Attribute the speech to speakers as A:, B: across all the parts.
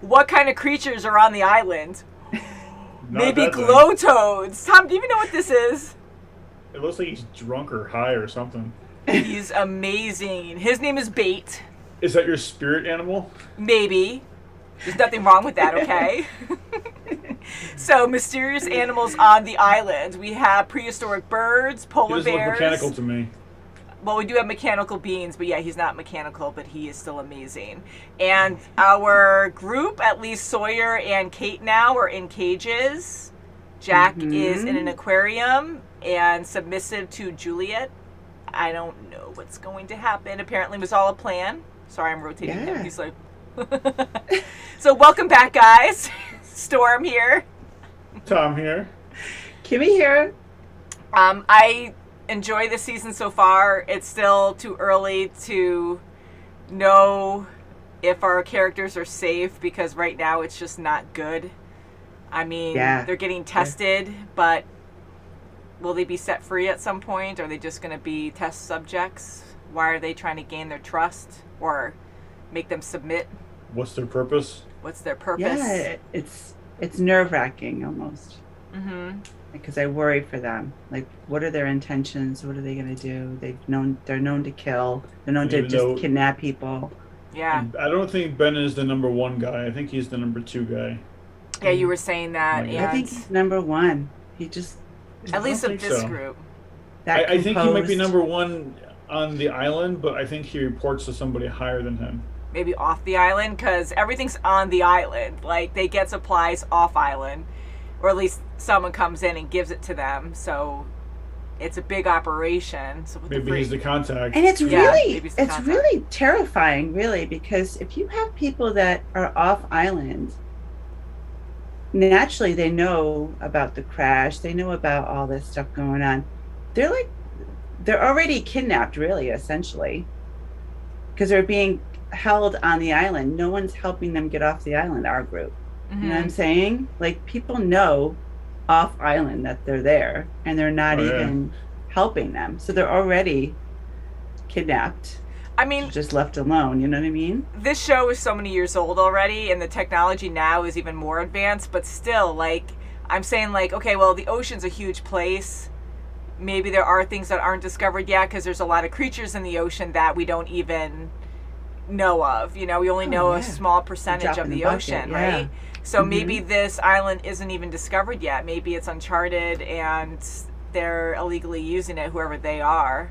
A: what kind of creatures are on the island. Maybe
B: that
A: glow toads. Tom, do you even know what this is?
B: It looks like he's drunk or high or something.
A: He's amazing. His name is Bait.
B: Is that your spirit animal?
A: Maybe. There's nothing wrong with that, okay? So, mysterious animals on the island. We have prehistoric birds,
B: He
A: polar
B: doesn't look
A: bears.
B: mechanical to me.
A: Well, we do have mechanical beings, but yeah, he's not mechanical, but he is still amazing. And our group, at least Sawyer and Kate now, are in cages. Jack is in an aquarium and submissive to Juliet. I don't know what's going to happen. Apparently it was all a plan. Sorry, I'm rotating him. He's like... So welcome back, guys. Storm here.
B: Tom here.
C: Kimmy here.
A: I enjoy this season so far. It's still too early to know if our characters are safe because right now it's just not good. I mean, they're getting tested, but will they be set free at some point? Are they just going to be test subjects? Why are they trying to gain their trust or make them submit?
B: What's their purpose?
A: What's their purpose?
C: Yeah, it's nerve-wracking almost.
A: Mm-hmm.
C: Because I worry for them. Like, what are their intentions? What are they going to do? They're known to kill. They're known to just kidnap people.
A: Yeah.
B: I don't think Ben is the number one guy. I think he's the number two guy.
A: Yeah, you were saying that.
B: Oh,
A: and
C: I think he's number one. He just...
A: At least of this group.
B: I think he might be number one on the island, but I think he reports to somebody higher than him.
A: Maybe off the island, because everything's on the island. Like, they get supplies off island, or at least someone comes in and gives it to them. So it's a big operation. So
B: maybe he's the contact.
C: And it's really terrifying, really, because if you have people that are off island, naturally they know about the crash. They know about all this stuff going on. They're already kidnapped, really, essentially, because they're being held on the island. No one's helping them get off the island, our group. You know what I'm saying? Like, people know off island that they're there and they're not even helping them. So they're already kidnapped.
A: I mean,
C: just left alone, you know what I mean?
A: This show is so many years old already and the technology now is even more advanced, but still, like, I'm saying, like, okay, well, the ocean's a huge place. Maybe there are things that aren't discovered yet because there's a lot of creatures in the ocean that we don't even know of. You know, we only know a small percentage of the ocean, right? So maybe this island isn't even discovered yet. Maybe it's uncharted and they're illegally using it, whoever they are.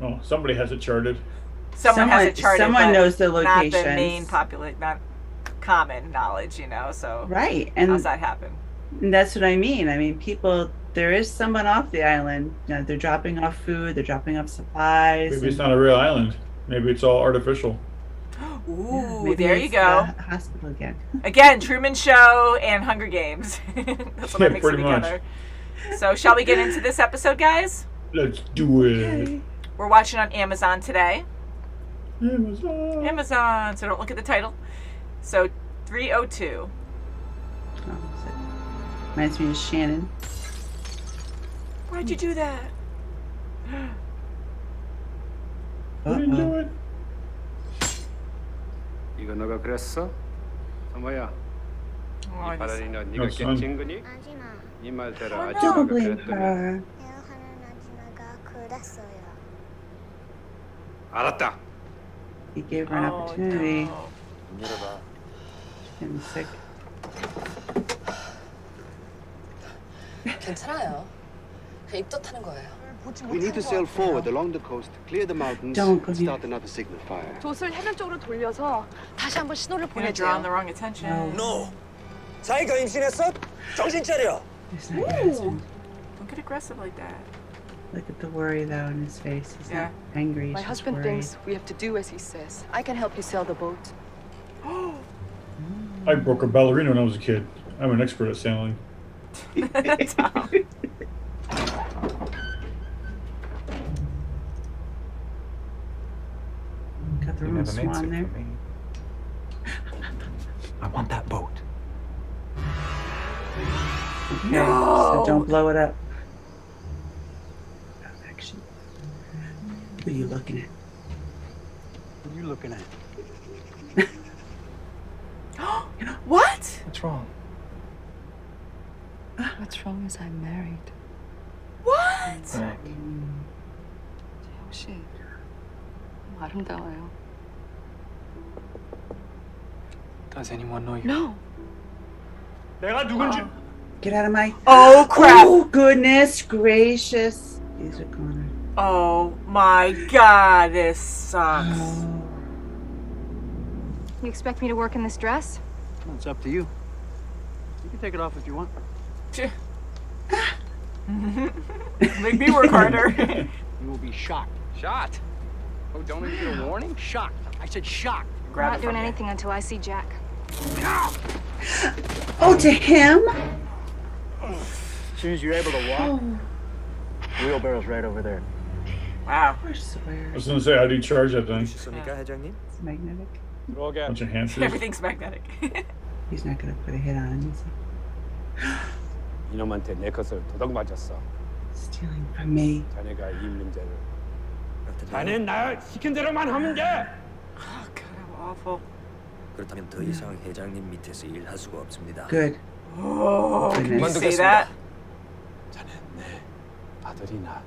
B: Oh, somebody has it charted.
A: Someone has it charted.
C: Someone knows the locations.
A: Not the main not common knowledge, you know. So
C: right, and
A: how's that happen?
C: And that's what I mean. I mean, people. There is someone off the island. You know, they're dropping off food. They're dropping off supplies.
B: Maybe it's not a real island. Maybe it's all artificial.
A: Ooh,
C: yeah,
A: there you go.
C: Hospital again.
A: Again, Truman Show and Hunger Games. That's what I mix together. So, shall we get into this episode, guys?
B: Let's do it.
C: Okay.
A: We're watching on Amazon today.
B: Amazon.
A: So don't look at the title. So 302.
C: Oh, reminds me of Shannon.
A: Why'd you do that?
B: What are you doing?
D: 이거 너가 그랬어? 사모야. 이 발레리나 네가 깬 거니? 네 말대로
C: Don't blame her.
D: 알았다.
C: He gave her an opportunity.
A: No.
C: She's getting sick.
E: 괜찮아요. 그냥 입덧하는 거예요.
F: We need to sail forward along the coast, clear the mountains,
C: Don't go
F: and start another signal fire.
E: 돛을 해변 쪽으로 돌려서 다시 한번 신호를
A: Gonna draw on the
E: 보내줘요.
A: wrong attention.
G: No. 자기가 임신했어? 정신 차려.
C: He's not aggressive.
A: Don't get aggressive like that.
C: Look at the worry though in his face. He's not angry. He's
E: My
C: just
E: husband
C: worried.
E: thinks we have to do as he says. I can help you sail the boat.
B: I broke a ballerina when I was a kid. I'm an expert at sailing.
A: Tom.
C: Got the little swan there.
H: I want that boat.
C: Okay,
A: No.
C: so don't blow it up. Action. Who are you looking at?
H: What are you looking at?
A: What?
H: What's wrong?
E: What's wrong is I'm married.
A: What?
H: Meg.
E: 혹시 아름다워요.
H: Does anyone know you?
E: No.
G: 내가 누군지
C: Get out of my.
A: Oh crap!
C: Oh goodness gracious! These are Connor.
A: Oh my god, this sucks.
C: Oh.
I: You expect me to work in this dress?
F: Well, it's up to you. You can take it off if you want.
A: Make me work harder.
F: You will be shocked.
D: Shot. Oh, don't even get a warning.
F: Shocked. I said shocked.
I: I'm
A: Grab
I: not
A: it
I: doing
A: from me.
I: anything until I see Jack.
C: Oh, to him?
F: As soon as you're able to walk,
C: Oh,
F: wheelbarrow's right over there.
A: Wow.
C: poor Sawyer.
B: I was gonna say, how do you charge that thing?
G: 습니까, 회장님?
C: It's magnetic.
D: 들어오게.
B: Bunch of hamsters.
A: Everything's magnetic.
C: He's not gonna put a hit on him, is he?
D: 이놈한테 내 것을 도둑 맞았어.
C: Stealing from me.
D: 자네가 이 문제를.
G: 자넨 날 시킨 대로만 하면 돼.
A: Oh god, how awful.
J: 그렇다면 더 이상 회장님 밑에서 일할 수가 없습니다.
C: Good.
A: Oh, can you
C: Goodness.
A: say that?
D: 자넨 내 아들이나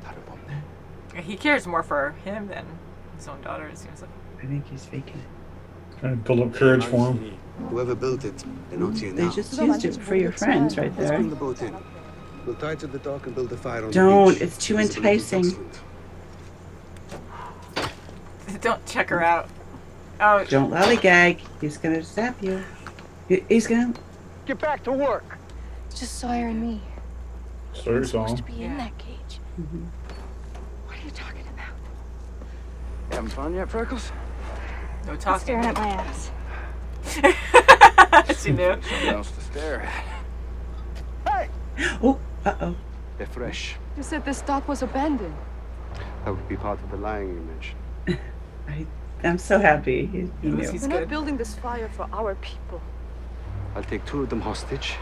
D: 다름없네.
A: He cares more for him than his own daughter, it seems like.
C: I think he's faking it.
B: Trying to build up courage for him.
F: Whoever built it, they don't see it
C: They
F: now.
C: just used it for your friends right
F: Let's
C: there.
F: bring the boat in. We'll tie it to the dock and build a fire on
C: Don't,
F: the beach.
C: it's too
F: Visibility is
C: enticing.
F: excellent.
A: Don't check her out. Oh,
C: Don't lollygag. He's gonna zap you. He's gonna.
F: Get back to work.
I: It's just Sawyer and me.
B: Sorry,
I: We're supposed
B: song.
I: to be in
A: Yeah.
I: that cage.
C: Mhm.
I: What are you talking about?
F: You having fun yet, Freckles?
A: no
I: I'm
A: talking.
I: staring at my ass.
A: She knew.
D: Something else to stare at.
C: Oh, uh-oh.
F: They're fresh.
E: You said this dock was abandoned.
F: That would be part of the lying you mentioned.
C: I'm so happy. He knew.
A: He's
E: We're
A: good.
E: not building this fire for our people.
F: I'll take 2 of them hostage,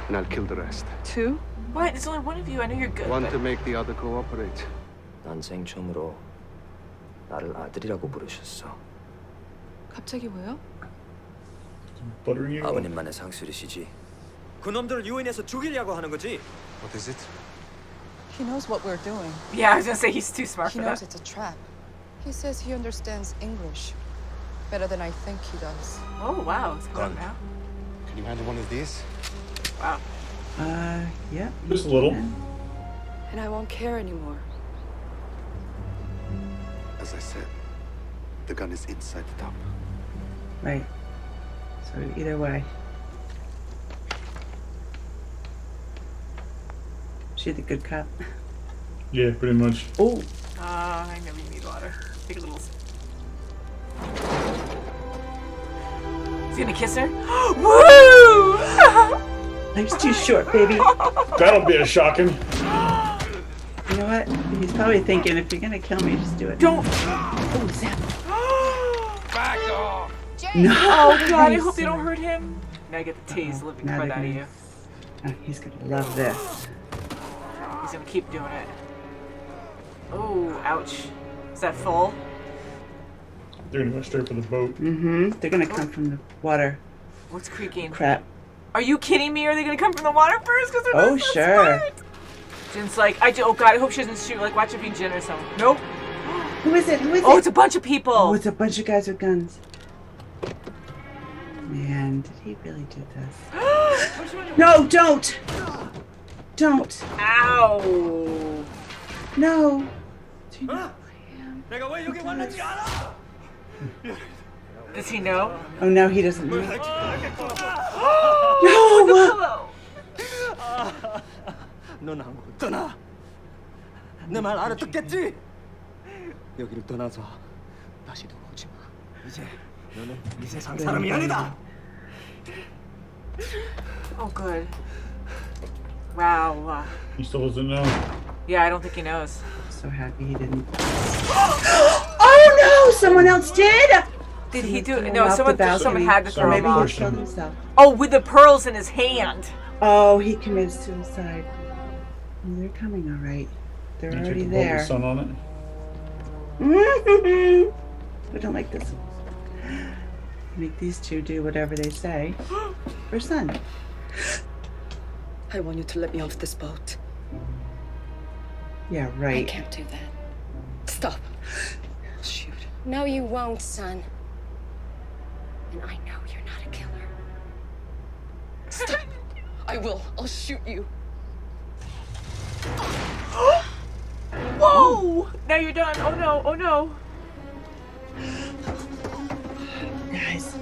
F: and I'll kill the rest.
E: 2?
A: What? It's only one of you. I know you're good.
F: One
A: but-
F: to make the other cooperate.
J: 난생 처음으로 나를 아들이라고 부르셨어.
E: 갑자기 왜요?
B: Buttering you up.
J: 아버님만의 상술이시지.
G: 그놈들을 유인해서 죽이려고 하는 거지.
F: What is it?
E: He knows what we're doing.
A: Yeah, I was gonna say he's too smart
E: He
A: for
E: knows
A: that.
E: it's a trap. He says he understands English better than I think he does.
A: Oh wow, it's going now.
F: Can you handle one of these?
A: Wow.
C: Yep.
B: Just a little.
E: And I won't care anymore.
F: As I said, the gun is inside the top.
C: Right. So either way. She the good cop.
B: Yeah, pretty much.
C: Oh,
A: I know you need water. Take a little. Is he gonna kiss her? Woo!
C: life's too short, baby.
B: That'll be a shocking.
C: You know what? He's probably thinking, if you're gonna kill me, just do it.
A: Don't.
C: Oh, zap.
D: Back off.
C: No.
A: Oh god, I hope they don't hurt him. Now I get the tase the living
C: Now
A: crud
C: they're
A: out of
C: gonna-
A: you.
C: Oh, he's gonna love this.
A: He's gonna keep doing it. Oh, ouch. Is that full?
B: They're gonna go straight for the boat.
C: Mm-hmm. They're gonna come from the water.
A: What's creaking?
C: Crap.
A: Are you kidding me? Are they gonna come from the water first? Because they're
C: Oh,
A: not so
C: sure.
A: smart. Jin's like, oh god, I hope she doesn't shoot. Like, watch it be Jin or something. Nope.
C: Who is it? Who is
A: Oh,
C: it?
A: it's a bunch of people.
C: Oh, it's a bunch of guys with guns. Man, did he really do this? No, don't! Don't!
A: Ow.
C: No!
G: 내가 왜 여기 왔는지 알아?
A: Does he know?
C: Oh, no, he doesn't know.
A: Oh, the
C: No!
A: pillow.
G: 넌 한국을 떠나. 내 말 알아듣겠지? 여기를 떠나서 다시 돌아오지 마. 이제 너는 이 세상 사람이 아니다.
A: Oh, good. Wow.
B: He still doesn't know.
A: Yeah, I don't think he knows.
C: So happy he didn't. Oh no! Someone else did!
A: Did he do
C: Threw
A: it?
C: him
A: No,
C: off the
A: someone
C: balcony.
A: had to
C: Or
A: throw
C: maybe
A: him
C: he
A: off.
C: killed himself.
A: Oh, with the pearls in his hand.
C: Oh, he committed suicide. Oh, they're coming, all right. They're
B: You take
C: already
B: the boat with
C: there.
B: the sun on it.
C: I don't like this. Make these two do whatever they say. Her son.
E: I want you to let me off this boat.
C: Yeah,
I: I
C: right.
I: can't do that.
E: Stop. Shoot.
I: No, you won't, son. And I know you're not a killer.
E: Stop. I will. I'll shoot you.
A: Whoa! Now you're done. Oh no, oh no.
C: Guys,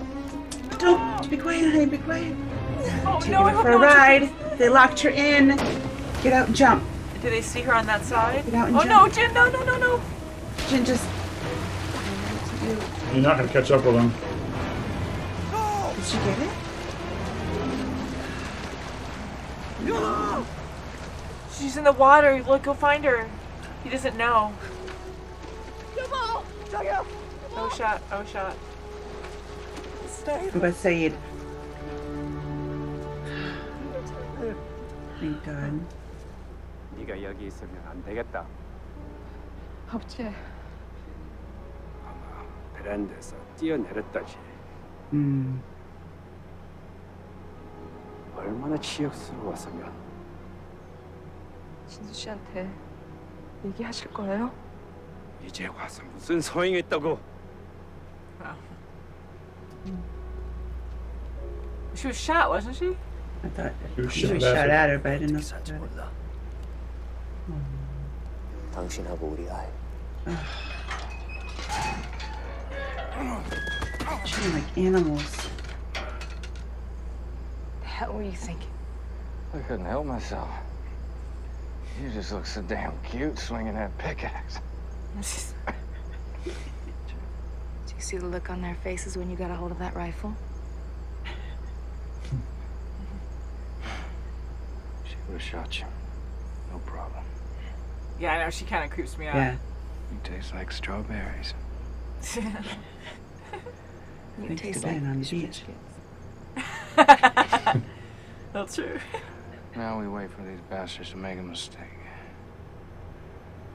C: don't be quiet, honey. Be quiet.
A: Oh
C: Taking
A: no, I
C: her
A: hope
C: for a
A: no one's-
C: ride. They locked her in. Get out and jump.
A: Do they see her on that side?
C: Get out and
A: Oh
C: jump.
A: no, Jin, no, no, no, no.
C: Jin, just.
B: You're not gonna catch up with him.
C: Did she get it?
A: She's in the water. Look, go find her. He doesn't know. Oh shot, oh shot.
C: What about Saeed? Thank God.
D: 네가 여기 있으면 안 되겠다.
E: 아버지.
D: 아마 베란다에서 뛰어내렸다지. 얼마나 치욕스러웠으면.
E: 진수 씨한테 얘기하실 거예요?
D: 이제 와서 무슨 소용이 있다고?
A: She was shot, wasn't she?
C: I thought
B: She was
C: she
B: shot
C: was
B: at
C: shot
B: her.
C: at her, but I didn't know.
J: 살지 몰라. 당신하고 우리 아이.
C: Treating like animals.
E: The hell were you thinking?
H: I couldn't help myself. You just look so damn cute swinging that pickaxe.
I: Do you see the look on their faces when you got a hold of that rifle?
H: She would have shot you. No problem.
A: Yeah, I know. She kind of creeps me out.
C: Yeah.
H: You taste like strawberries.
E: You
C: Thanks
E: taste
C: to
E: like
C: being on the beach.
A: That's true.
H: Now we wait for these bastards to make a mistake.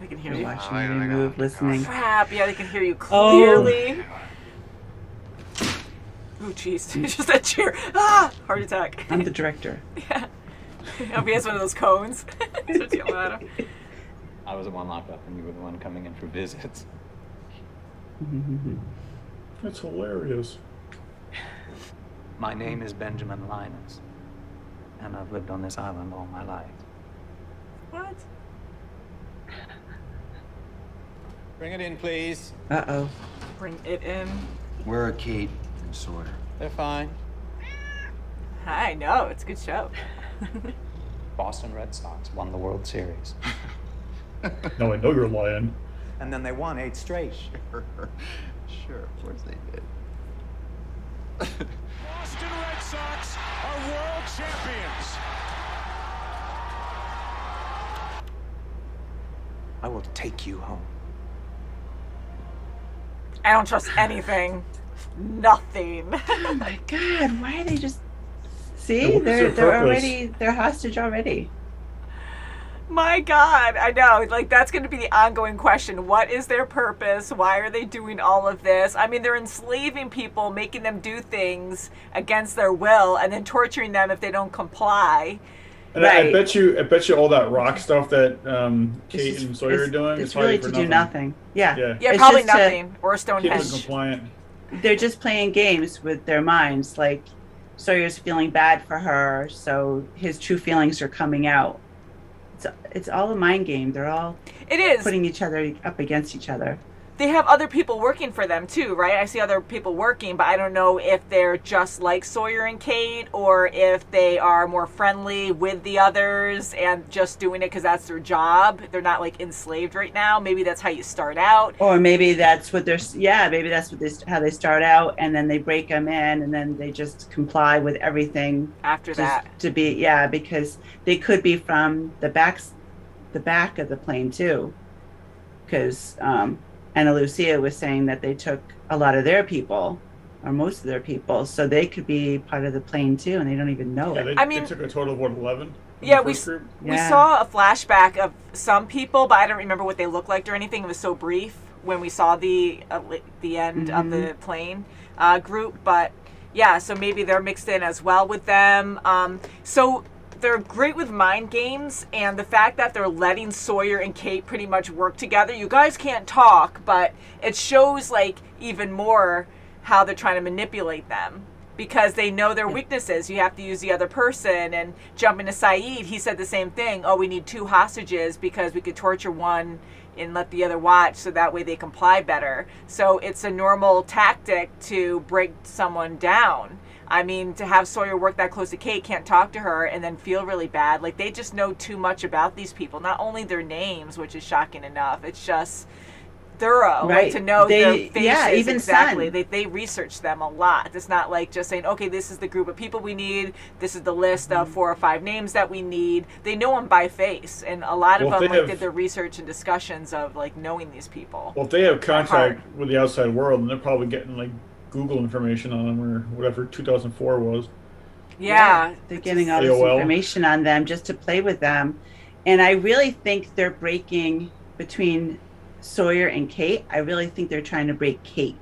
A: They can hear
C: You're
A: you.
C: watching every move, listening.
A: Crap. Yeah, they can hear you clearly. Oh, jeez. Just that cheer. Ah! Heart attack.
C: I'm the director.
A: Yeah. I hope he has one of those cones. Starts yelling at him.
K: I was the one locked up and you were the one coming in for visits.
B: That's hilarious.
K: My name is Benjamin Linus, and I've lived on this island all my life.
A: What?
G: Bring it in, please.
C: Uh-oh.
A: Bring it in.
J: Where are Kate and Sawyer?
G: They're fine.
A: I know. It's a good show.
K: Boston Red Sox won the World Series.
B: No, I know you're lying.
G: And then they won 8 straight.
J: Sure, of course they did.
L: Boston Red Sox are world champions.
G: I will take you home.
A: I don't trust anything. Nothing.
C: Oh my God! Why are they just?
B: Yeah,
C: See,
B: what is their
C: they're
B: purpose?
C: already they're hostage already.
A: My God, I know. Like, that's going to be the ongoing question. What is their purpose? Why are they doing all of this? I mean, they're enslaving people, making them do things against their will, and then torturing them if they don't comply.
B: And
C: Right.
B: I bet you all that rock stuff that Kate
C: It's
B: and Sawyer are doing
C: It's
B: is probably
C: really
B: for
C: to do nothing. Yeah.
B: Yeah.
A: Yeah,
C: It's
A: probably
C: just to
A: nothing. Or a
B: Keep them
A: Stonehenge.
B: compliant.
C: They're just playing games with their minds. Like Sawyer's feeling bad for her, so his true feelings are coming out. It's all a mind game. They're all
A: It is.
C: putting each other up against each other.
A: They have other people working for them too, right? I see other people working, but I don't know if they're just like Sawyer and Kate or if they are more friendly with the others and just doing it because that's their job. They're not like enslaved right now. Maybe that's how you start out.
C: Or maybe that's what they're. Yeah, maybe that's what how they start out, and then they break them in, and then they just comply with everything
A: After
C: just
A: that.
C: to be. Yeah, because they could be from the back of the plane too, because Ana Lucia was saying that they took a lot of their people, or most of their people, so they could be part of the plane too, and they don't even know
B: Yeah,
C: it.
B: they took a total of what, 11?
A: Yeah,
B: from the
A: we
B: first group?
A: we saw a flashback of some people, but I don't remember what they looked like or anything. It was so brief. when we saw the end of the plane group, but yeah, so maybe they're mixed in as well with them. So they're great with mind games, and the fact that they're letting Sawyer and Kate pretty much work together. You guys can't talk, but it shows like even more how they're trying to manipulate them, because they know their weaknesses. You have to use the other person. And jumping to Saeed, he said the same thing. Oh, we need 2 hostages because we could torture one and let the other watch, so that way they comply better. So it's a normal tactic to break someone down. I mean, to have Sawyer work that close to Kate, can't talk to her, and then feel really bad. Like, they just know too much about these people. Not only their names, which is shocking enough, it's just thorough,
C: right?
A: Like, to know their faces.
C: Yeah, even
A: exactly.
C: Sun.
A: They research them a lot. It's not like just saying, okay, this is the group of people we need. This is the list of 4 or 5 names that we need. They know them by face, and a lot of them did their research and discussions of like knowing these people.
B: Well, if they have contact with the outside world, and they're probably getting like Google information on them or whatever 2004 was.
A: Yeah,
C: they're getting all this information on them just to play with them. And I really think they're breaking between Sawyer and Kate. I really think they're trying to break Kate.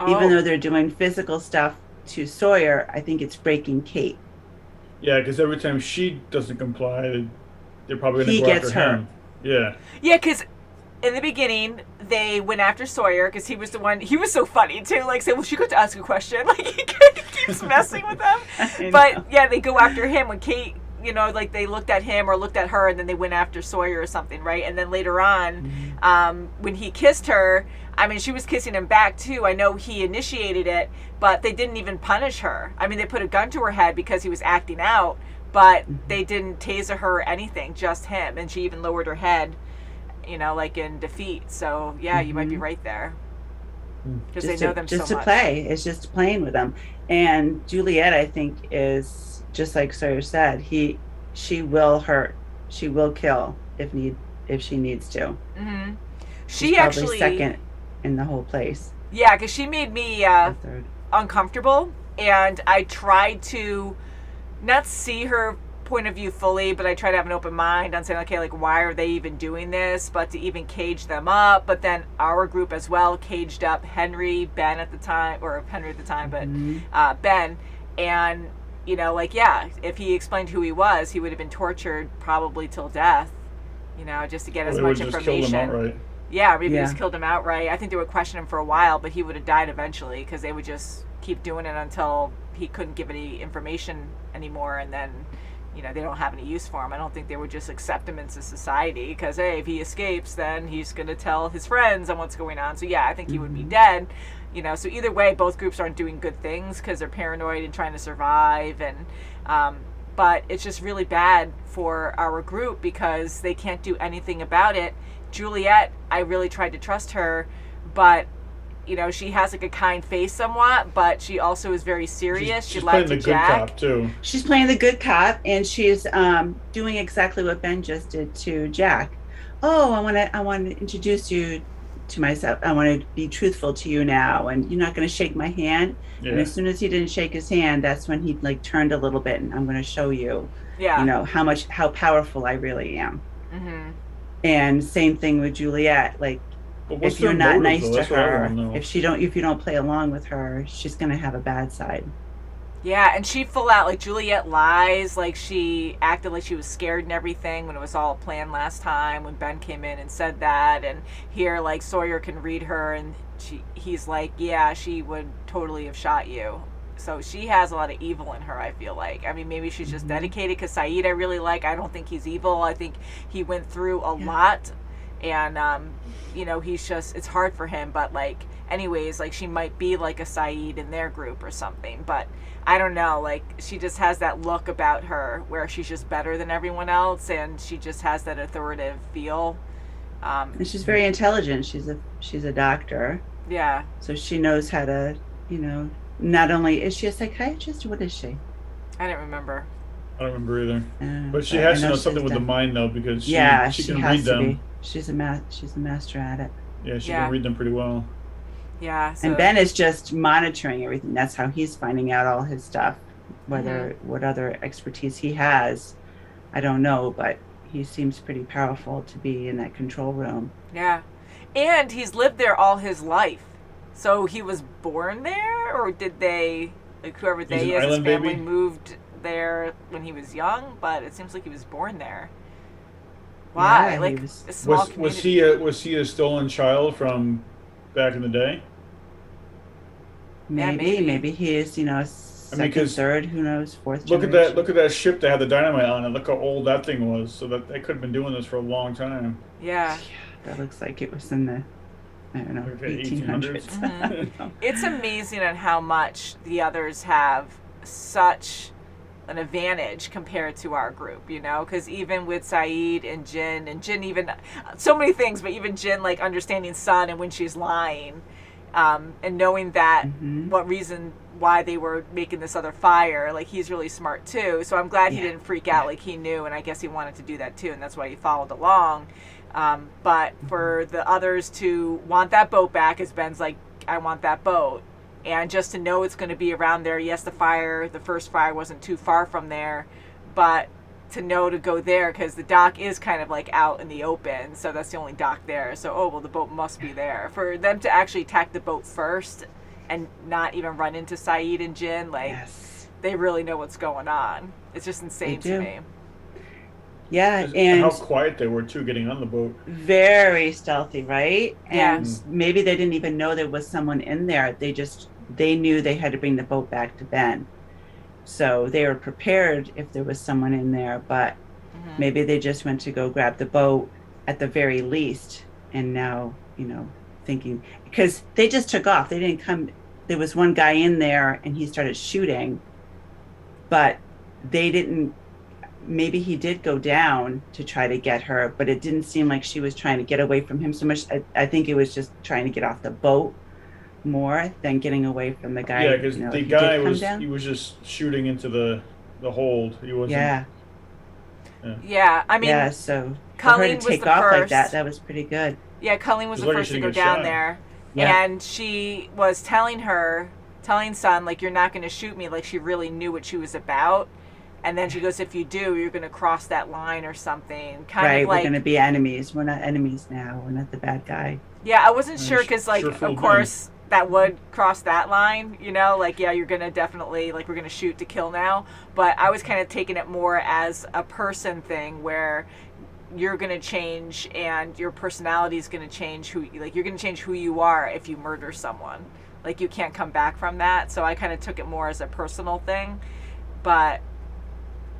C: Even though they're doing physical stuff to Sawyer, I think it's breaking Kate.
B: Yeah, because every time she doesn't comply, they're probably going to go after him. Yeah.
A: Yeah, because in the beginning, they went after Sawyer because he was the one. He was so funny too. Like, say, well, she could ask a question. Like, he keeps messing with them. But yeah, they go after him when Kate, you know, like they looked at him or looked at her, and then they went after Sawyer or something, right? And then later on, when he kissed her, I mean, she was kissing him back too. I know he initiated it, but they didn't even punish her. I mean, they put a gun to her head because he was acting out, but they didn't taser her or anything, just him. And she even lowered her head, you know, like in defeat. So yeah, you might be right there, because they know them so much.
C: Just to play. It's just playing with them. And Juliet, I think, is just like Sawyer said. She will hurt. She will kill if she needs to.
A: Mm-hmm.
C: She's probably second in the whole place.
A: Yeah, because she made me uncomfortable, and I tried to not see her point of view fully, but I try to have an open mind on saying, okay, like, why are they even doing this? But to even cage them up. But then our group as well caged up Ben at the time, but Ben. And, you know, like, yeah, if he explained who he was, he would have been tortured probably till death, you know, just to get as much information. Yeah, maybe just killed him outright. I think they would question him for a while, but he would have died eventually, because they would just keep doing it until he couldn't give any information anymore, and then, you know, they don't have any use for him. I don't think they would just accept him into society, because, hey, if he escapes, then he's going to tell his friends on what's going on. So, yeah, I think he would be dead. You know, so either way, both groups aren't doing good things because they're paranoid and trying to survive. And but it's just really bad for our group because they can't do anything about it. Juliet, I really tried to trust her, but, you know, she has like a kind face somewhat, but she also is very serious.
B: She's
A: lied
B: playing
A: to
B: the
A: Jack.
B: good cop too.
C: She's playing the good cop, and she's doing exactly what Ben just did to Jack. Oh, I want to introduce you to myself. I want to be truthful to you now, and you're not going to shake my hand. Yeah. And as soon as he didn't shake his hand, that's when he like turned a little bit, and I'm going to show you, you know, how powerful I really am. Mm-hmm. And same thing with Juliet. Like, if you're not nice to her, if you don't play along with her, she's going to have a bad side.
A: Yeah, and she full out, like, Juliet lies, like, she acted like she was scared and everything when it was all planned last time, when Ben came in and said that, and here, like, Sawyer can read her, and he's like, yeah, she would totally have shot you. So she has a lot of evil in her, I feel like. I mean, maybe she's just dedicated, because Saeed I really like. I don't think he's evil. I think he went through a lot, and, you know, he's just, it's hard for him, but, like, anyways, like, she might be like a Saeed in their group or something, but I don't know, like, she just has that look about her where she's just better than everyone else, and she just has that authoritative feel.
C: And she's very intelligent. She's a doctor.
A: Yeah.
C: So she knows how to, you know, not only is she a psychiatrist, what is she?
A: I don't remember.
B: I don't remember either. But she has to know something with the mind, though, because she can read them.
C: She's a master at it.
B: Yeah, she can read them pretty well.
A: Yeah. So.
C: And Ben is just monitoring everything. That's how he's finding out all his stuff. What other expertise he has, I don't know, but he seems pretty powerful to be in that control room.
A: Yeah. And he's lived there all his life. So he was born there, or did they, like whoever they is, his family
B: baby?
A: moved there when he was young? But it seems like he was born there. Why?
C: Yeah,
A: like
C: was,
A: a small community.
B: Was he a stolen child from back in the day?
C: Maybe he is, second, third, who knows, fourth generation.
B: Look at that ship that had the dynamite on it. Look how old that thing was. So that they could have been doing this for a long time.
A: Yeah.
C: That looks like it was in the, I don't know, 1800s.
A: Mm-hmm. It's amazing on how much the others have such an advantage compared to our group, because even with Saeed and Jin even so many things, but even Jin, like understanding Sun and when she's lying, and knowing that what reason why they were making this other fire, like he's really smart too. So I'm glad he didn't freak out, like he knew, and I guess he wanted to do that too, and that's why he followed along. But for the others to want that boat back, as Ben's like, I want that boat. And just to know it's going to be around there. Yes, the first fire wasn't too far from there, but to know to go there, because the dock is kind of like out in the open, so that's the only dock there. So, the boat must be there. For them to actually attack the boat first and not even run into Saeed and Jin, they really know what's going on. It's just insane to me.
C: Yeah, and
B: how quiet they were too, getting on the boat.
C: Very stealthy, right?
A: Yeah.
C: And maybe they didn't even know there was someone in there. They knew they had to bring the boat back to Ben. So they were prepared if there was someone in there, but maybe they just went to go grab the boat at the very least. And now, thinking, because they just took off. They didn't come. There was one guy in there and he started shooting, but they didn't. Maybe he did go down to try to get her, but it didn't seem like she was trying to get away from him so much. I think it was just trying to get off the boat more than getting away from the guy.
B: Yeah, because the guy was just shooting into the hold. He wasn't.
A: Yeah. I mean,
C: so
A: Colleen
C: for her to
A: was
C: take
A: the
C: off
A: first.
C: like that was pretty good.
A: Yeah, Colleen was the first to go down there, and she was telling Sun, like, you're not going to shoot me. Like, she really knew what she was about. And then she goes, if you do, you're going to cross that line or something. Kind of like,
C: we're going to be enemies. We're not enemies now. We're not the bad guy.
A: Yeah, I wasn't sure because, of course, that would cross that line, you're going to definitely, we're going to shoot to kill now. But I was kind of taking it more as a person thing where you're going to change and your personality is going to change you're going to change who you are if you murder someone. Like, you can't come back from that. So I kind of took it more as a personal thing. But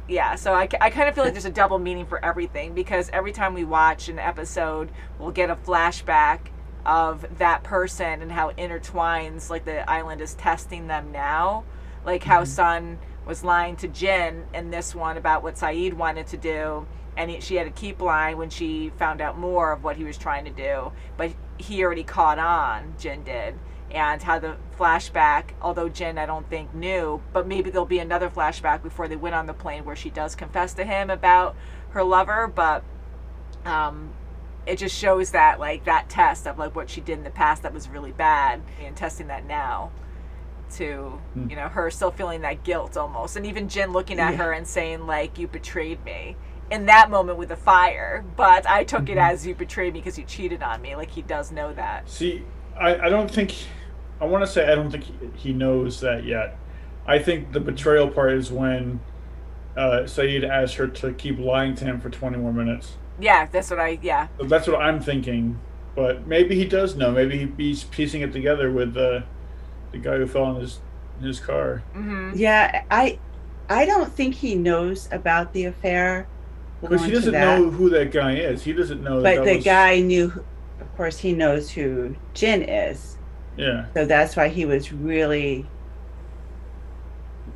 A: yeah, so I kind of feel like there's a double meaning for everything, because every time we watch an episode, we'll get a flashback of that person and how it intertwines, like the island is testing them now. Like how Sun was lying to Jin in this one about what Saeed wanted to do, and she had to keep lying when she found out more of what he was trying to do. But he already caught on, Jin did. And how the flashback, although Jin I don't think knew, but maybe there'll be another flashback before they went on the plane where she does confess to him about her lover, but it just shows that, that test of, what she did in the past that was really bad, and testing that now to, her still feeling that guilt almost. And even Jin looking at her and saying, you betrayed me in that moment with the fire, but I took it as you betrayed me because you cheated on me. He does know that.
B: See, I don't think he knows that yet. I think the betrayal part is when Saeed asked her to keep lying to him for 20 more minutes.
A: Yeah, that's what
B: So that's what I'm thinking. But maybe he does know. Maybe he's piecing it together with the guy who fell in his car.
A: Mm-hmm.
C: Yeah, I don't think he knows about the affair.
B: Because he doesn't know who that guy is. He doesn't know.
C: But the guy knew. Of course, he knows who Jin is.
B: Yeah.
C: So that's why he was really,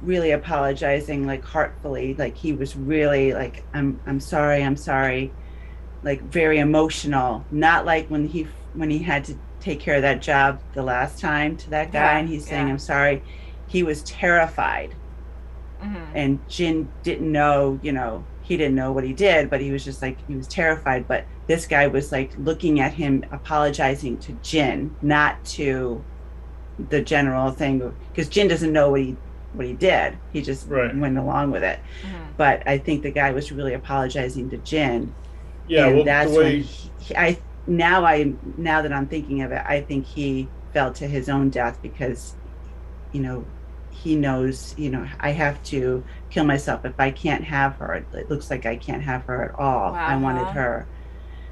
C: really apologizing, heartfully. He was really I'm sorry. Very emotional. Not like when he had to take care of that job the last time to that guy, and he's saying, I'm sorry. He was terrified.
A: Mm-hmm.
C: And Jin didn't know, he didn't know what he did, but he was just he was terrified. But this guy was looking at him, apologizing to Jin, not to the general thing, because Jin doesn't know what he did. He just went along with it.
A: Mm-hmm.
C: But I think the guy was really apologizing to Jin.
B: Yeah,
C: and
B: well,
C: that's
B: the way
C: now that I'm thinking of it, I think he fell to his own death because, you know, he knows, you know, I have to kill myself if I can't have her. It looks like I can't have her at all. I wanted her.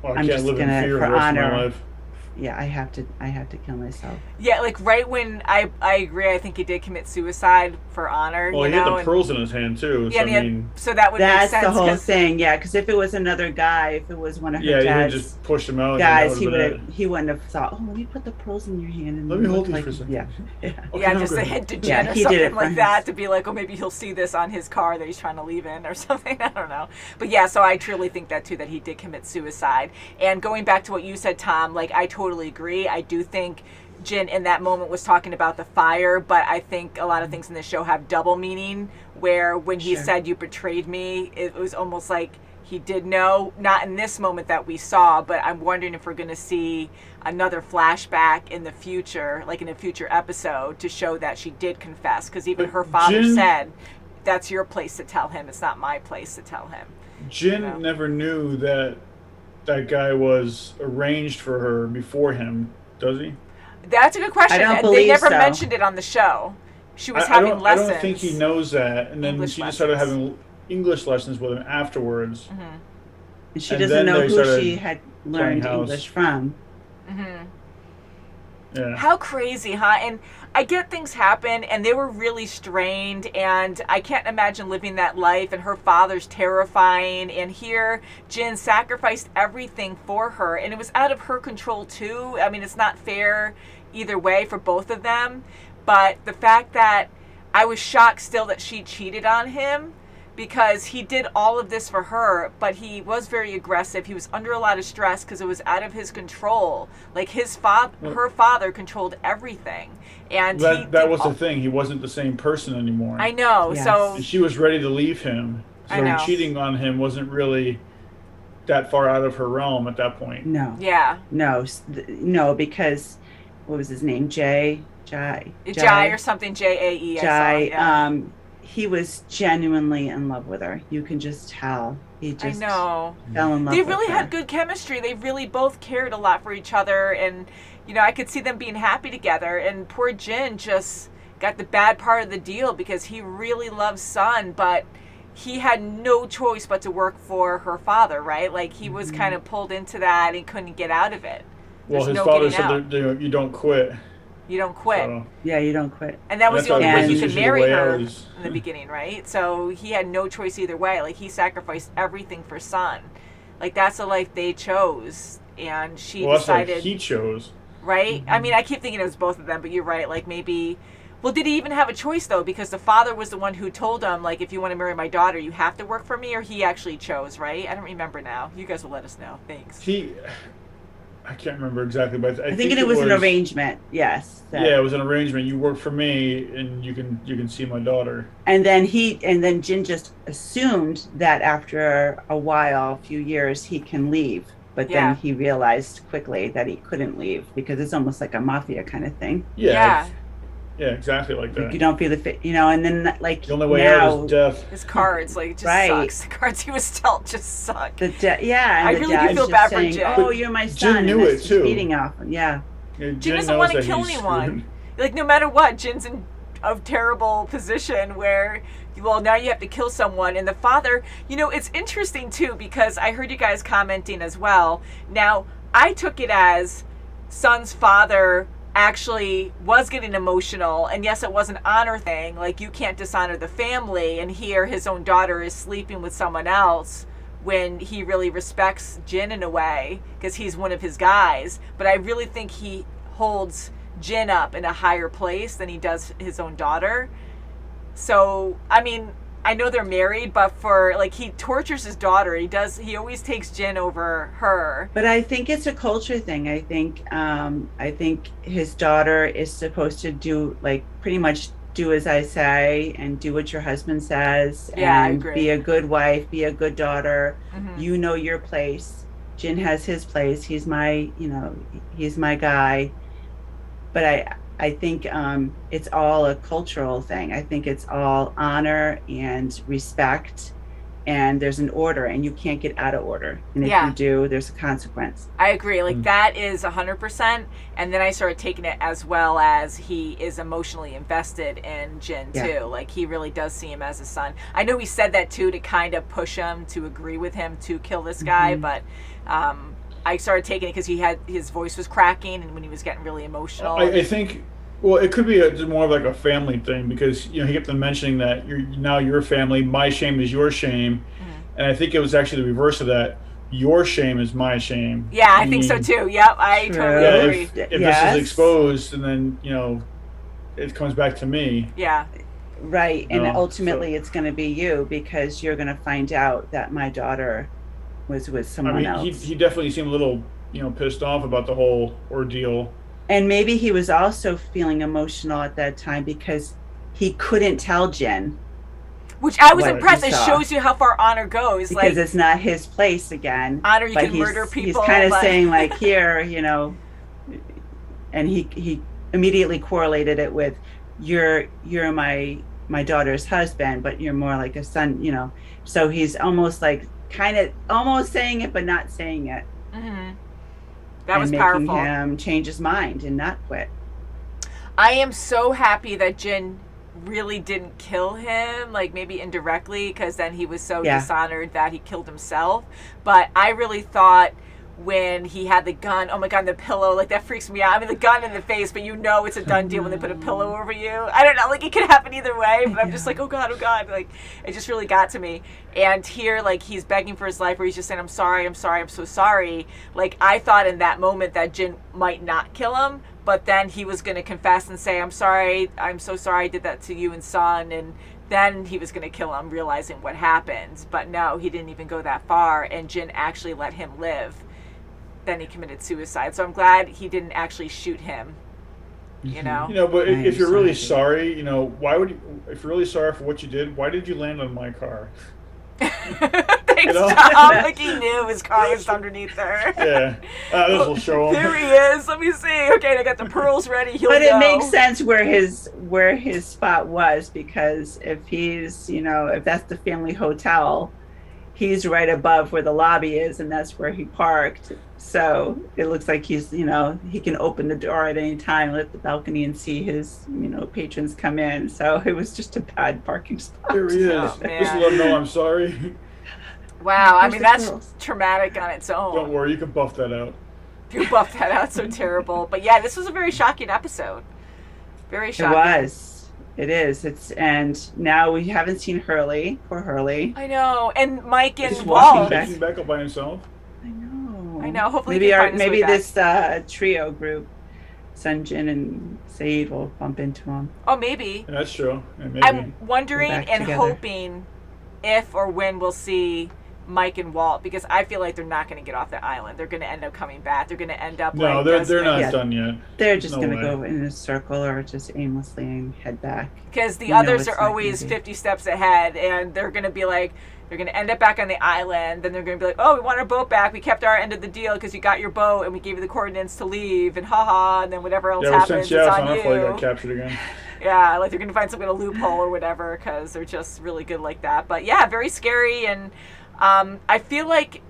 B: Well, I
C: I'm
B: can't
C: just
B: live in
C: gonna,
B: fear
C: for
B: the rest
C: honor.
B: of my life.
C: Yeah, I have to kill myself.
A: Yeah, like right when I agree, I think he did commit suicide for honor.
B: Well,
A: you
B: he
A: know,
B: had the pearls in his hand too.
A: Yeah,
B: So, I mean,
A: so that would
C: that's
A: make sense.
C: The whole thing, yeah. Because if it was another guy, if it was one of her dad's
B: just pushed him out.
C: guys, he wouldn't have thought, oh, let me put the pearls in your hand and
B: let me hold these
C: like,
B: for a second.
C: Yeah,
A: yeah, just a hint to Jen or something like that to be like, oh, maybe he'll see this on his car that he's trying to leave in or something. I don't know, but yeah, so I truly think that too, that he did commit suicide. And going back to what you said, Tom, like I totally agree. I do think Jin in that moment was talking about the fire, but I think a lot of things in the show have double meaning, where when he said you betrayed me, it was almost like he did know, not in this moment that we saw, but I'm wondering if we're going to see another flashback in the future, like in a future episode, to show that she did confess, because even her father said, that's your place to tell him, it's not my place to tell him.
B: Jin never knew that that guy was arranged for her before him, does he?
A: That's a good question. They never mentioned it on the show. She was having lessons.
B: I don't think he knows that. And then she just started having English lessons with him afterwards.
C: Mm-hmm. And she doesn't know who she had learned English from.
A: Mm-hmm.
B: Yeah.
A: How crazy, huh? And I get things happen, and they were really strained, and I can't imagine living that life, and her father's terrifying, and here Jin sacrificed everything for her, and it was out of her control too. I mean, it's not fair either way for both of them, but the fact that I was shocked still that she cheated on him, because he did all of this for her, but he was very aggressive. He was under a lot of stress because it was out of his control. Like her father controlled everything, and
B: that was the thing. He wasn't the same person anymore.
A: I know. Yes. So
B: she was ready to leave him. So cheating on him wasn't really that far out of her realm at that point.
C: No.
A: Yeah.
C: No, because what was his name? Jai
A: or something. Jae.
C: Jai. He was genuinely in love with her. You can just tell. He just fell in love with her.
A: They really had good chemistry. They really both cared a lot for each other. And, you know, I could see them being happy together. And poor Jin just got the bad part of the deal because he really loves Sun, but he had no choice but to work for her father, right? Like, he was kind of pulled into that and couldn't get out of it.
B: Well, his father said that you don't quit.
A: You don't quit.
B: So,
C: yeah, you don't quit.
A: And that was the only way you could marry her in the beginning, right? So he had no choice either way. Like, he sacrificed everything for Sun. Like, that's the life they chose. And she decided...
B: That's what he chose.
A: Right? I mean, I keep thinking it was both of them, but you're right. Like, maybe... Well, did he even have a choice, though? Because the father was the one who told him, like, if you want to marry my daughter, you have to work for me, or he actually chose, right? I don't remember now. You guys will let us know. Thanks.
B: I can't remember exactly, but I think
C: it was an arrangement. Yes.
B: Yeah, it was an arrangement. You work for me, and you can see my daughter.
C: And then Jin just assumed that after a few years, he can leave. But then he realized quickly that he couldn't leave because it's almost like a mafia kind of thing.
B: Yeah. Yeah, exactly like that.
C: Like you don't feel the fit, you know, and then like
B: the only way out is death.
A: His cards, like, it just sucks. The cards he was dealt just suck.
C: I
A: really do feel bad for Jin.
C: Oh, you're my son.
B: Jin knew it too.
C: Beating off, yeah.
A: Jin doesn't want to kill anyone. Like, no matter what, Jin's in a terrible position where, well, now you have to kill someone. And the father, you know, it's interesting too because I heard you guys commenting as well. Now, I took it as Sun's father actually was getting emotional, and yes, it was an honor thing, like you can't dishonor the family, and here his own daughter is sleeping with someone else when he really respects Jin in a way because he's one of his guys. But I really think he holds Jin up in a higher place than he does his own daughter. So I mean, I know they're married, but for like, he tortures his daughter. He always takes Jin over her.
C: But I think it's a culture thing. I think his daughter is supposed to do, like, pretty much do as I say and do what your husband says.
A: Yeah,
C: and
A: I agree.
C: Be a good wife, be a good daughter.
A: Mm-hmm.
C: You know your place. Jin has his place. He's my guy. But I think it's all a cultural thing. I think it's all honor and respect and there's an order, and you can't get out of order. And if you do, there's a consequence.
A: I agree. Like that is 100%. And then I started taking it as well as he is emotionally invested in Jin too. Like he really does see him as a son. I know he said that too to kind of push him to agree with him to kill this guy, but I started taking it because his voice was cracking and when he was getting really emotional.
B: I think. Well, it could be more of like a family thing because he kept on mentioning that now your family, my shame is your shame, and I think it was actually the reverse of that. Your shame is my shame.
A: Yeah, I think so too. Yep, I totally agree.
B: If this is exposed, and then it comes back to me.
A: Yeah.
C: Right, and ultimately it's going to be you because you're going to find out that my daughter was with someone else.
B: He definitely seemed a little pissed off about the whole ordeal.
C: And maybe he was also feeling emotional at that time because he couldn't tell Jen.
A: Which I was impressed. It shows you how far honor goes.
C: Because it's not his place again.
A: Honor, you can murder people.
C: He's kind of saying like, here, and he immediately correlated it with, you're my daughter's husband, but you're more like a son, So he's almost like kind of almost saying it, but not saying it.
A: Mm-hmm. That was powerful.
C: Making him change his mind and not quit.
A: I am so happy that Jin really didn't kill him, like maybe indirectly, because then he was so dishonored that he killed himself. But I really thought when he had the gun, oh my God, the pillow, like that freaks me out. I mean, the gun in the face, but it's a done deal when they put a pillow over you. I don't know, like it could happen either way, but I'm just like, oh God, like it just really got to me. And here, like he's begging for his life, where he's just saying, I'm sorry, I'm so sorry. Like I thought in that moment that Jin might not kill him, but then he was going to confess and say, I'm sorry, I'm so sorry I did that to you and son, and then he was going to kill him, realizing what happened. But no, he didn't even go that far, and Jin actually let him live. Then he committed suicide. So I'm glad he didn't actually shoot him.
B: But if you're really sorry, why would you, if you're really sorry for what you did, why did you land on my car?
A: Thanks, Tom. Like he knew his car was underneath there.
B: Yeah. This will show him.
A: There he is. Let me see. Okay, I got the pearls ready.
C: But it makes sense where his spot was, because if he's, if that's the family hotel, he's right above where the lobby is, and that's where he parked. So it looks like he's, he can open the door at any time, let the balcony and see his, patrons come in. So it was just a bad parking spot.
B: There he is. Just let him know I'm sorry.
A: Wow. I mean, that's traumatic on its own.
B: Don't worry. You can buff that out.
A: You buffed that out. So terrible. But yeah, this was a very shocking episode. Very shocking.
C: It was. It is. And now we haven't seen Hurley. Poor Hurley.
A: I know. And Mike and
B: He's
A: Walt.
B: walking back up by himself.
A: I know. Hopefully,
C: maybe this trio group, Sunjin and Saeed, will bump into him.
A: Oh, maybe.
B: Yeah, that's true. Yeah, maybe.
A: I'm wondering and hoping if or when we'll see Mike and Walt, because I feel like they're not going to get off the island. They're going to end up coming back. They're going to end up.
B: No, they're not done yet.
C: They're just going to go in a circle or just aimlessly and head back.
A: Because the others are always 50 steps ahead, and they're going to be like. They're going to end up back on the island. Then they're going to be like, oh, we want our boat back. We kept our end of the deal because you got your boat and we gave you the coordinates to leave. And haha. And then whatever else happens, it's on you.
B: Got captured again.
A: Yeah, like they're going to find some kind of loophole or whatever because they're just really good like that. But yeah, very scary. And I feel like,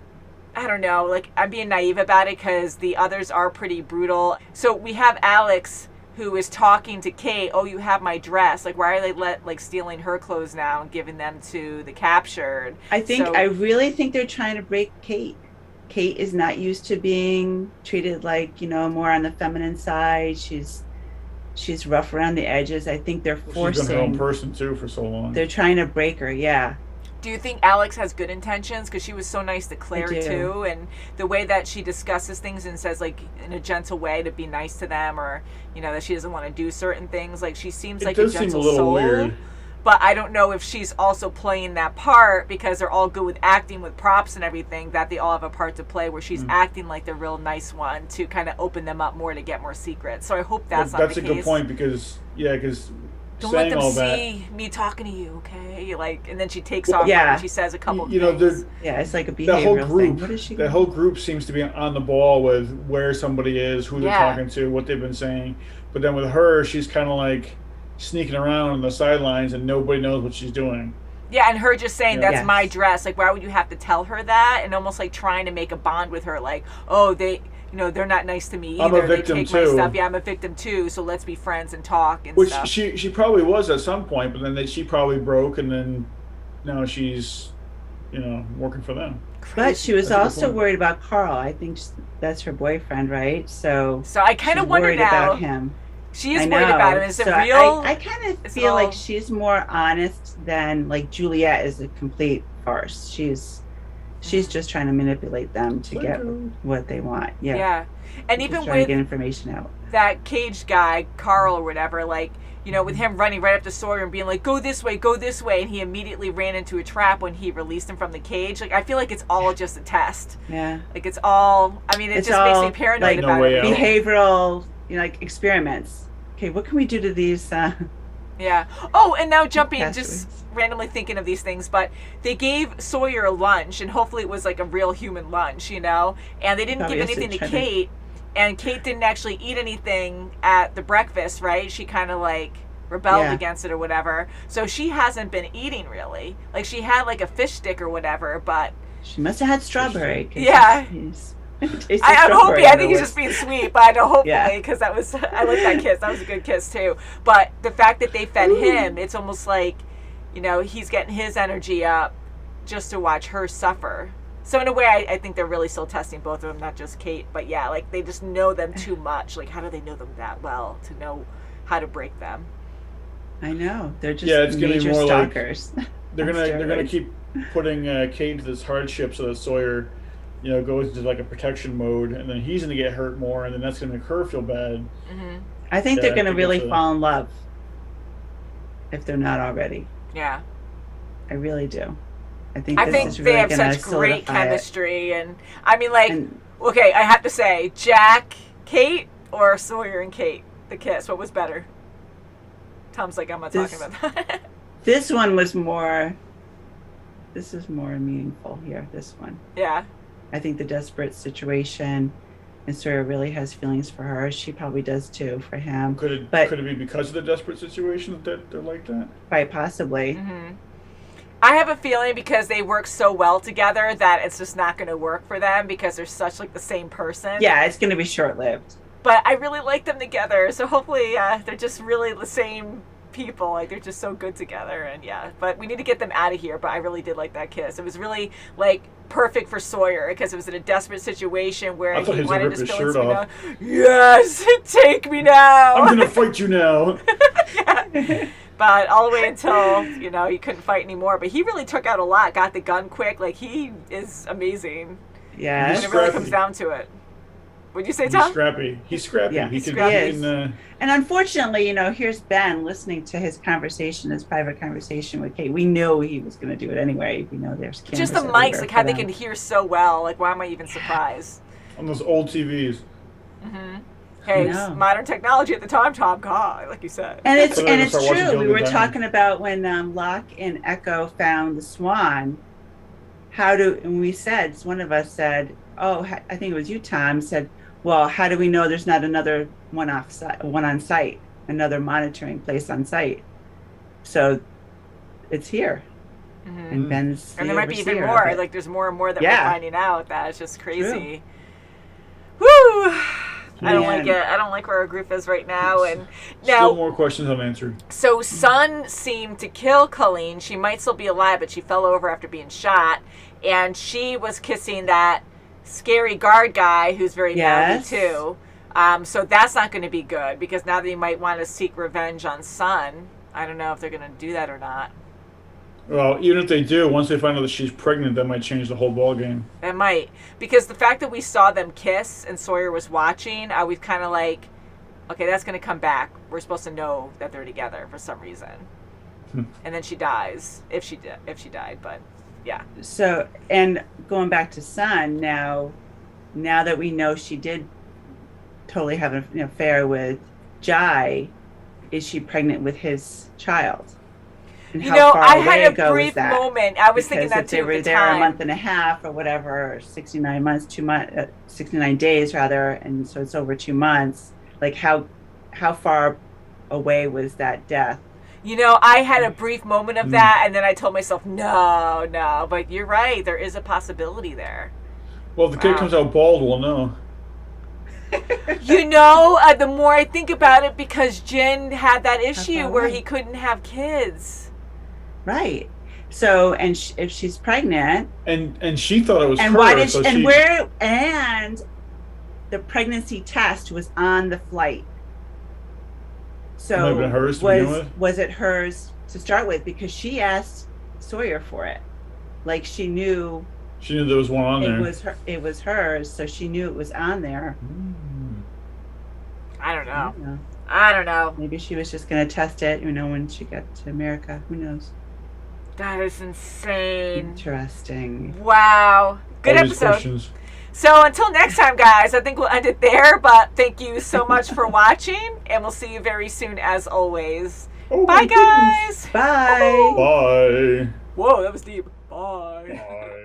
A: I don't know, like I'm being naive about it because the others are pretty brutal. So we have Alex, who is talking to Kate, oh, you have my dress. Like, why are they stealing her clothes now and giving them to the captured?
C: I really think they're trying to break Kate. Kate is not used to being treated like, more on the feminine side. She's rough around the edges. I think they're forcing.
B: She's been her own person too for so long.
C: They're trying to break her, yeah.
A: Do you think Alex has good intentions? Because she was so nice to Claire too, and the way that she discusses things and says like in a gentle way to be nice to them, or that she doesn't want to do certain things. Like she seems like a gentle soul. Weird. But I don't know if she's also playing that part because they're all good with acting with props and everything. That they all have a part to play where she's acting like the real nice one to kind of open them up more to get more secrets. So I hope that's not the case.
B: That's a good point because
A: don't let them see me talking to you, okay? And then she takes off and she says a couple things.
C: It's like a behavioral thing. What is she?
B: The whole group seems to be on the ball with where somebody is, who they're talking to, what they've been saying. But then with her, she's kind of like sneaking around on the sidelines, and nobody knows what she's doing.
A: Yeah, and her just saying that's
C: Yes.
A: my dress. Like, why would you have to tell her that? And almost like trying to make a bond with her. Like, oh, they're not nice to me either.
B: I'm a victim
A: they take
B: too.
A: my stuff. Yeah, I'm a victim too. So let's be friends and talk and
B: Which
A: stuff.
B: she probably was at some point, but then she probably broke, and then now she's, working for them.
C: But she was
B: That's a good
C: also
B: point.
C: worried about Carl. I think that's her boyfriend, right? So
A: I kind of
C: she's
A: wonder
C: worried
A: now.
C: about him.
A: She is
C: I
A: worried
C: know.
A: about him. Is it
C: So
A: real?
C: I kind of
A: Is it
C: feel
A: all-
C: like she's more honest than like Juliet is a complete farce. She's just trying to manipulate them to get what they want. Yeah.
A: Yeah. And
C: She's
A: even
C: trying to
A: with
C: get information out.
A: that caged guy, Carl or whatever, like, with him running right up to Sawyer and being like, go this way, and he immediately ran into a trap when he released him from the cage. Like, I feel like it's all just a test.
C: Yeah.
A: Like, it's all, it
C: It's
A: just
C: all,
A: makes me paranoid
C: like,
A: about
B: No way
A: it.
B: out.
C: Behavioral, like experiments. Okay, what can we do to these?
A: Yeah. Oh, and now jumping,
C: Castaways.
A: just randomly thinking of these things, but they gave Sawyer a lunch, and hopefully it was like a real human lunch, and they didn't
C: Probably
A: give
C: has to
A: anything to
C: try to-
A: Kate, and Kate didn't actually eat anything at the breakfast, right? She kind of like rebelled
C: Yeah.
A: against it or whatever. So she hasn't been eating really. Like she had like a fish stick or whatever, but
C: She must have had strawberry. 'Cause
A: Yeah.
C: tasted
A: I'm hoping.
C: strawberry
A: I think he's
C: afterwards.
A: just being sweet, but I know hopefully
C: Yeah.
A: because I like that kiss. That was a good kiss too. But the fact that they fed him, it's almost like, he's getting his energy up just to watch her suffer. So in a way, I think they're really still testing both of them, not just Kate. But yeah, like they just know them too much. Like how do they know them that well to know how to break them?
C: I know. They're just
B: Yeah, it's gonna be
C: major
B: more like-
C: stalkers.
B: They're
C: on
B: gonna
C: steroids.
B: keep putting Kate into this hardship so that Sawyer, goes into like a protection mode, and then he's gonna get hurt more, and then that's gonna make her feel bad.
C: I think
B: Yeah,
C: they're
B: I
C: going to
B: think
C: really
B: it's a-
C: fall in love if they're not already.
A: Yeah.
C: I really do. I think
A: I
C: this
A: think
C: is
A: they
C: really
A: have
C: going to
A: such great
C: solidify it.
A: chemistry, and I mean, like,
C: And-
A: okay, I have to say, Jack, Kate, or Sawyer and Kate, the kiss, what was better? Tom's like, I'm not
C: This-
A: talking about that.
C: This one was more. This is more meaningful here. This one.
A: Yeah.
C: I think the desperate situation, and Sawyer really has feelings for her. She probably does too for him.
B: Could it
C: But-
B: be because of the desperate situation that they're like that?
C: Quite possibly.
A: Mm-hmm. I have a feeling because they work so well together that it's just not going to work for them because they're such like the same person.
C: Yeah, it's going to be short lived.
A: But I really like them together, so hopefully they're just really the same people. Like they're just so good together, and yeah. But we need to get them out of here. But I really did like that kiss. It was really like perfect for Sawyer because it was in a desperate situation where
B: I thought
A: he
B: he was gonna
A: wanted
B: rip
A: his
B: his
A: feelings
B: shirt
A: to be
B: off.
A: known. Yes, take me now.
B: I'm gonna fight you now.
A: Yeah. But all the way until, he couldn't fight anymore. But he really took out a lot, got the gun quick. Like, he is amazing
C: Yeah.
A: when it really comes down to it. What'd you say,
B: He's
A: Tom?
B: scrappy. He's scrappy.
C: Yeah,
B: he
C: he's
B: can.
C: scrappy.
B: He can
C: And unfortunately, here's Ben listening to his conversation, his private conversation with Kate. We knew he was going to do it anyway. We know there's cameras
A: Just the
C: everywhere
A: mics, like how
C: for
A: they
C: them.
A: can hear so well. Like, why am I even surprised?
B: on those old TVs.
A: Mm-hmm. Hey, it was
C: know.
A: modern technology at the time, Tom. God, like you said.
C: And it's
B: So they're
C: and
B: gonna
C: it's
B: start watching
C: true. We
B: Gilded
C: were
B: Diamond.
C: talking about when Locke and Echo found the swan. And we said, one of us said, I think it was you, Tom, said, well, how do we know there's not another one on site, another monitoring place on site? So it's here.
A: Mm-hmm.
C: And Ben's
A: And
C: the
A: there might be even
C: overseer of
A: more.
C: it.
A: Like, there's more and more that
C: Yeah.
A: we're finding out. That is just crazy. Woo! I don't like
C: Man.
A: it. I don't like where our group is right now. And
B: Still
A: now,
B: more questions unanswered.
A: so Sun seemed to kill Colleen. She might still be alive, but she fell over after being shot. And she was kissing that scary guard guy who's very
C: Yes.
A: mouthy too. So that's not going to be good because now they might want to seek revenge on Sun. I don't know if they're going to do that or not.
B: Well, even if they do, once they find out that she's pregnant, that might change the whole ball game.
A: It might. Because the fact that we saw them kiss and Sawyer was watching, I was kind of like, okay, that's going to come back. We're supposed to know that they're together for some reason. And then she dies, if she died, but yeah.
C: So, and going back to Sun, now that we know she did totally have an affair with Jai, is she pregnant with his child? And
A: You
C: how
A: know,
C: far
A: I
C: away
A: had a
C: ago
A: brief
C: is that?
A: moment. I was thinking
C: Because
A: that
C: if they
A: too
C: were
A: at the
C: there a
A: time.
C: month and a half or whatever, or 69 months, 69 days rather, and so it's over 2 months. Like how far away was that death?
A: You know, I had a brief moment of that, and then I told myself, no. But you're right. There is a possibility there.
B: Well, if the kid comes out bald, we'll know.
A: You know, the more I think about it, because Jin had that issue where he couldn't have kids.
C: Right. So, and if she's pregnant,
B: and she thought it was
C: and
B: her,
C: why did
B: so
C: she, and where, and the pregnancy test was on the flight. So
B: hers to begin with?
C: Was it hers to start with? Because she asked Sawyer for it, like she knew
B: there was one on there.
C: It was hers, so she knew it was on there.
A: I don't know.
C: Maybe she was just gonna test it, you know, when she got to America. Who knows?
A: That is insane.
C: Interesting.
A: Wow. Good episode.
B: Questions.
A: So until next time, guys, I think we'll end it there. But thank you so much for watching, and we'll see you very soon, as always. Bye, guys.
C: Bye.
B: Bye.
A: Whoa, that was deep. Bye.
B: Bye.